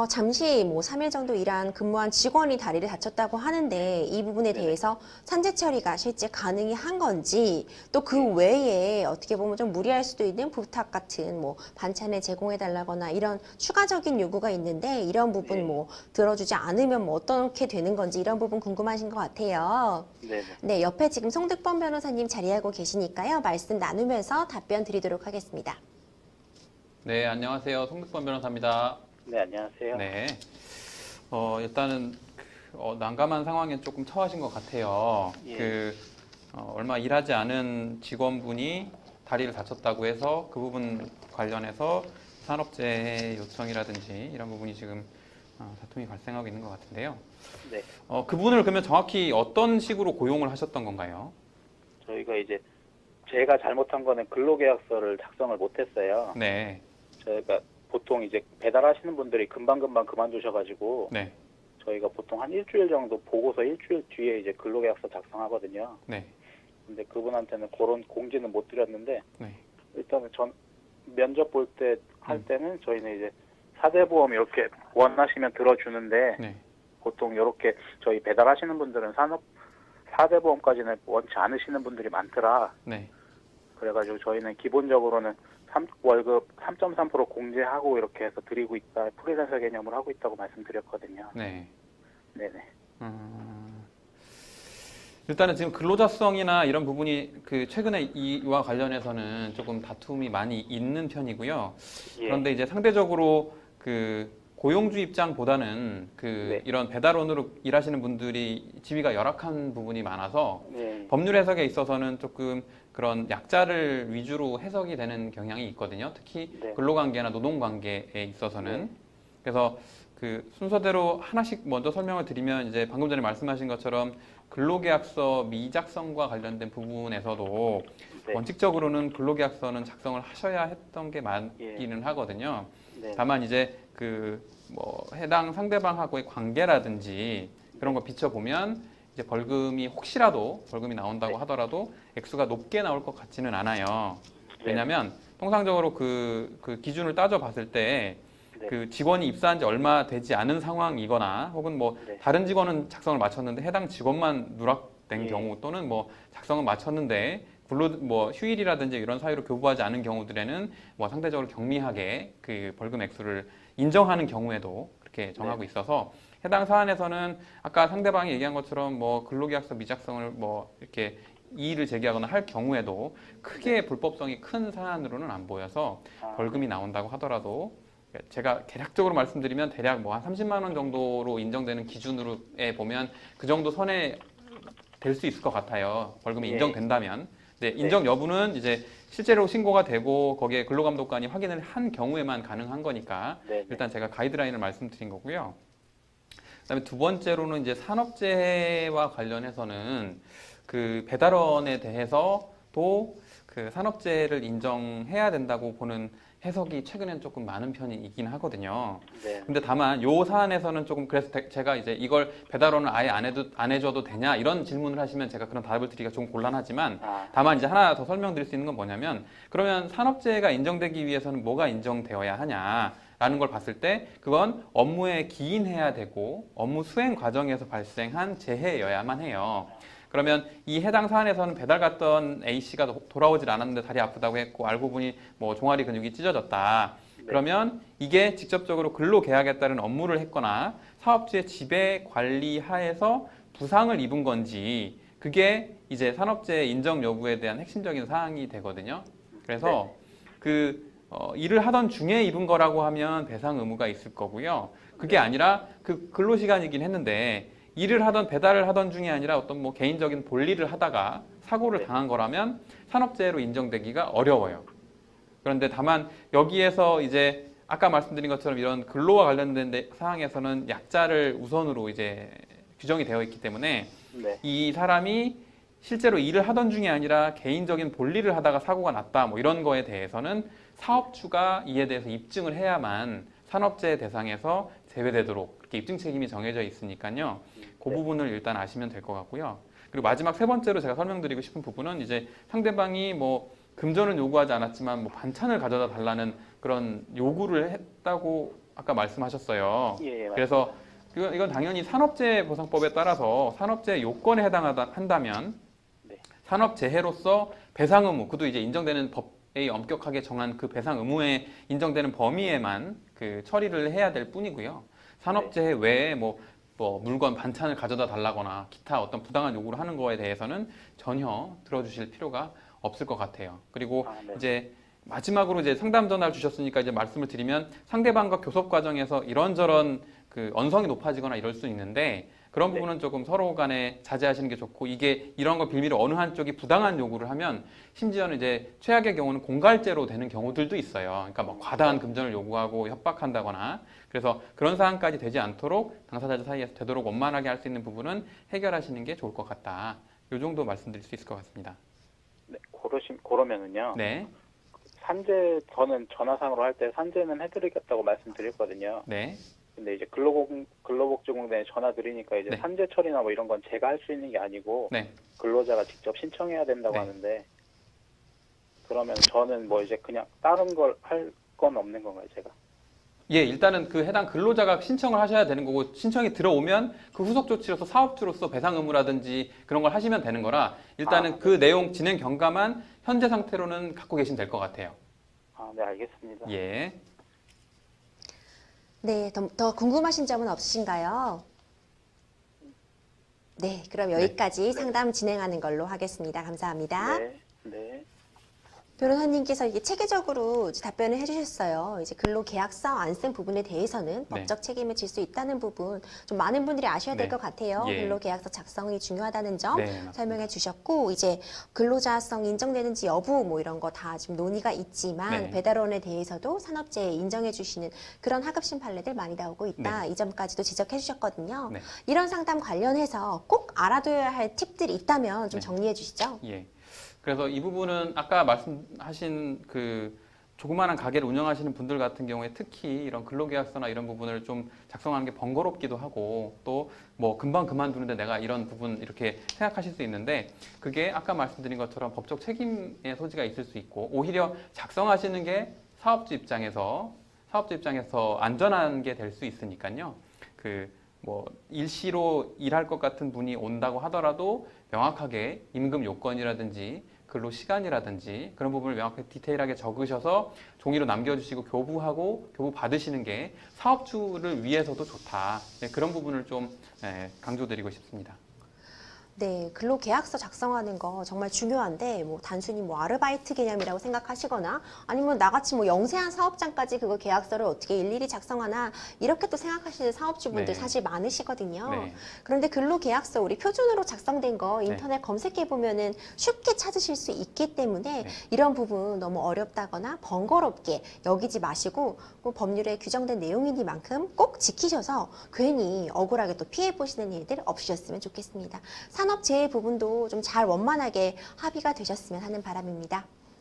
잠시 3일 정도 근무한 직원이 다리를 다쳤다고 하는데 이 부분에 네네. 대해서 산재 처리가 실제 가능히 한 건지 또 그 예. 외에 어떻게 보면 좀 무리할 수도 있는 부탁 같은 반찬을 제공해 달라거나 이런 추가적인 요구가 있는데 이런 부분 예. 들어주지 않으면 어떻게 되는 건지 이런 부분 궁금하신 것 같아요. 네네. 네, 옆에 지금 송득범 변호사님 자리하고 계시니까요. 말씀 나누면서 답변 드리도록 하겠습니다. 네, 안녕하세요. 송득범 변호사입니다. 네, 안녕하세요. 네. 일단은 난감한 상황에 조금 처하신 것 같아요. 예. 얼마 일하지 않은 직원분이 다리를 다쳤다고 해서 그 부분 관련해서 산업재해 요청이라든지 이런 부분이 지금 다툼이 발생하고 있는 것 같은데요. 네. 그분을 그러면 정확히 어떤 식으로 고용을 하셨던 건가요? 저희가 이제 제가 잘못한 거는 근로계약서를 작성을 못했어요. 네. 저희가 보통 이제 배달하시는 분들이 금방금방 그만두셔가지고 네. 저희가 보통 한 일주일 정도 보고서 일주일 뒤에 이제 근로계약서 작성하거든요. 네. 근데 그분한테는 그런 공지는 못 드렸는데 네. 일단은 전 면접 볼 때 할 때는 저희는 이제 사대보험 이렇게 원하시면 들어주는데 네. 보통 이렇게 저희 배달하시는 분들은 사대보험까지는 원치 않으시는 분들이 많더라. 네. 그래가지고 저희는 기본적으로는 월급 3.3% 공제하고 이렇게 해서 드리고 있다. 프리랜서 개념을 하고 있다고 말씀드렸거든요. 네. 네네. 일단은 지금 근로자성이나 이런 부분이 최근에 이와 관련해서는 조금 다툼이 많이 있는 편이고요. 예. 그런데 이제 상대적으로 고용주 입장보다는 네. 이런 배달원으로 일하시는 분들이 지위가 열악한 부분이 많아서 네. 법률 해석에 있어서는 조금 그런 약자를 위주로 해석이 되는 경향이 있거든요. 특히 네. 근로관계나 노동관계에 있어서는. 네. 그래서 순서대로 하나씩 먼저 설명을 드리면 이제 방금 전에 말씀하신 것처럼 근로계약서 미작성과 관련된 부분에서도 네. 원칙적으로는 근로계약서는 작성을 하셔야 했던 게 예. 맞기는 하거든요. 네. 다만 이제 해당 상대방하고의 관계라든지 그런 거 비춰보면 이제 벌금이 혹시라도 벌금이 나온다고 네. 하더라도 액수가 높게 나올 것 같지는 않아요. 네. 왜냐하면 통상적으로 그 기준을 따져봤을 때 네. 직원이 입사한 지 얼마 되지 않은 상황이거나 혹은 네. 다른 직원은 작성을 마쳤는데 해당 직원만 누락된 예. 경우 또는 작성을 마쳤는데 휴일이라든지 이런 사유로 교부하지 않은 경우들에는 상대적으로 경미하게 그 벌금 액수를 인정하는 경우에도 그렇게 정하고 네. 있어서 해당 사안에서는 아까 상대방이 얘기한 것처럼 근로계약서 미작성을 이렇게 이의를 제기하거나 할 경우에도 크게 불법성이 큰 사안으로는 안 보여서 벌금이 나온다고 하더라도 제가 대략적으로 말씀드리면 대략 한 30만 원 정도로 인정되는 기준으로 보면 그 정도 선에 될 수 있을 것 같아요. 벌금이 예. 인정된다면. 네, 인정 여부는 이제 실제로 신고가 되고 거기에 근로감독관이 확인을 한 경우에만 가능한 거니까 네. 일단 제가 가이드라인을 말씀드린 거고요. 그다음에 두 번째로는 이제 산업재해와 관련해서는 배달원에 대해서도 산업재해를 인정해야 된다고 보는 해석이 최근엔 조금 많은 편이긴 하거든요. 네. 근데 다만 요 사안에서는 조금 그래서 제가 이제 이걸 배달원을 아예 안 해줘도 되냐 이런 질문을 하시면 제가 그런 답을 드리기가 좀 곤란하지만 다만 이제 하나 더 설명드릴 수 있는 건 뭐냐면 그러면 산업재해가 인정되기 위해서는 뭐가 인정되어야 하냐라는 걸 봤을 때 그건 업무에 기인해야 되고 업무 수행 과정에서 발생한 재해여야만 해요. 그러면 이 해당 사안에서는 배달 갔던 A씨가 돌아오질 않았는데 다리 아프다고 했고 알고 보니 종아리 근육이 찢어졌다. 네. 그러면 이게 직접적으로 근로계약에 따른 업무를 했거나 사업주의 지배 관리 하에서 부상을 입은 건지 그게 이제 산업재해 인정 여부에 대한 핵심적인 사항이 되거든요. 그래서 일을 하던 중에 입은 거라고 하면 배상 의무가 있을 거고요. 그게 아니라 근로시간이긴 했는데 일을 하던 배달을 하던 중이 아니라 어떤 개인적인 볼일을 하다가 사고를 당한 거라면 산업재해로 인정되기가 어려워요. 그런데 다만 여기에서 이제 아까 말씀드린 것처럼 이런 근로와 관련된 사항에서는 약자를 우선으로 이제 규정이 되어 있기 때문에 네. 이 사람이 실제로 일을 하던 중이 아니라 개인적인 볼일을 하다가 사고가 났다 이런 거에 대해서는 사업주가 이에 대해서 입증을 해야만 산업재해 대상에서 제외되도록 그렇게 입증 책임이 정해져 있으니까요. 그 부분을 일단 아시면 될 것 같고요. 그리고 마지막 세 번째로 제가 설명드리고 싶은 부분은 이제 상대방이 금전을 요구하지 않았지만 반찬을 가져다 달라는 그런 요구를 했다고 아까 말씀하셨어요. 예, 그래서 이건 당연히 산업재해보상법에 따라서 산업재해 요건에 해당한다면 네. 산업재해로서 배상 의무, 그도 이제 인정되는 법에 엄격하게 정한 그 배상 의무에 인정되는 범위에만 그 처리를 해야 될 뿐이고요. 산업재해 외에 뭐 물건 반찬을 가져다 달라거나 기타 어떤 부당한 요구를 하는 거에 대해서는 전혀 들어주실 필요가 없을 것 같아요. 그리고 네. 이제 마지막으로 이제 상담 전화를 주셨으니까 이제 말씀을 드리면 상대방과 교섭 과정에서 이런저런 그 언성이 높아지거나 이럴 수 있는데 그런 부분은 조금 서로 간에 자제하시는 게 좋고, 이게 이런 거 빌미로 어느 한쪽이 부당한 요구를 하면 심지어는 이제 최악의 경우는 공갈죄로 되는 경우들도 있어요. 그러니까 뭐 과다한 금전을 요구하고 협박한다거나, 그래서 그런 상황까지 되지 않도록 당사자들 사이에서 되도록 원만하게 할 수 있는 부분은 해결하시는 게 좋을 것 같다. 이 정도 말씀드릴 수 있을 것 같습니다. 네, 그러면은요. 네. 산재 저는 전화상으로 할 때 산재는 해드리겠다고 말씀드렸거든요. 네. 근데 이제 근로복지공단에 전화 드리니까 이제 네. 산재 처리나 뭐 이런 건 제가 할 수 있는 게 아니고 네. 근로자가 직접 신청해야 된다고 네. 하는데, 그러면 저는 뭐 이제 그냥 다른 걸 할 건 없는 건가요, 제가? 예, 일단은 그 해당 근로자가 신청을 하셔야 되는 거고, 신청이 들어오면 그 후속 조치로서 사업주로서 배상 의무라든지 그런 걸 하시면 되는 거라, 일단은 그 내용 진행 경과만 현재 상태로는 갖고 계시면 될 것 같아요. 네, 알겠습니다. 예. 네, 더 궁금하신 점은 없으신가요? 네, 그럼 여기까지 상담 진행하는 걸로 하겠습니다. 감사합니다. 네, 네. 변호사님께서 이게 체계적으로 이제 답변을 해주셨어요. 이제 근로계약서 안 쓴 부분에 대해서는 법적 책임을 질 수 있다는 부분, 좀 많은 분들이 아셔야 될 네. 것 같아요. 예. 근로계약서 작성이 중요하다는 점 네, 맞습니다. 설명해 주셨고, 이제 근로자성 인정되는지 여부 뭐 이런 거 다 지금 논의가 있지만 네. 배달원에 대해서도 산업재해 인정해 주시는 그런 하급심 판례들 많이 나오고 있다. 이 점까지도 지적해 주셨거든요. 네. 이런 상담 관련해서 꼭 알아둬야 할 팁들이 있다면 좀 네. 정리해 주시죠. 예. 그래서 이 부분은 아까 말씀하신 그 조그마한 가게를 운영하시는 분들 같은 경우에 특히 이런 근로계약서나 이런 부분을 좀 작성하는 게 번거롭기도 하고, 또 뭐 금방 그만두는데 내가 이런 부분 이렇게 생각하실 수 있는데, 그게 아까 말씀드린 것처럼 법적 책임의 소지가 있을 수 있고, 오히려 작성하시는 게 사업주 입장에서 안전한 게 될 수 있으니까요. 뭐 일시로 일할 것 같은 분이 온다고 하더라도 명확하게 임금 요건이라든지 근로 시간이라든지 그런 부분을 명확하게 디테일하게 적으셔서 종이로 남겨주시고 교부 받으시는 게 사업주를 위해서도 좋다. 네, 그런 부분을 좀 강조드리고 싶습니다. 네, 근로계약서 작성하는 거 정말 중요한데, 뭐 단순히 뭐 아르바이트 개념이라고 생각하시거나 아니면 나같이 뭐 영세한 사업장까지 그거 계약서를 어떻게 일일이 작성하나 이렇게 또 생각하시는 사업주분들 네. 사실 많으시거든요. 네. 그런데 근로계약서 우리 표준으로 작성된 거 인터넷 네. 검색해 보면은 쉽게 찾으실 수 있기 때문에 네. 이런 부분 너무 어렵다거나 번거롭게 여기지 마시고, 꼭 법률에 규정된 내용이니만큼 꼭 지키셔서 괜히 억울하게 또 피해 보시는 일들 없으셨으면 좋겠습니다. 산업재해 부분도 좀 잘 원만하게 합의가 되셨으면 하는 바람입니다.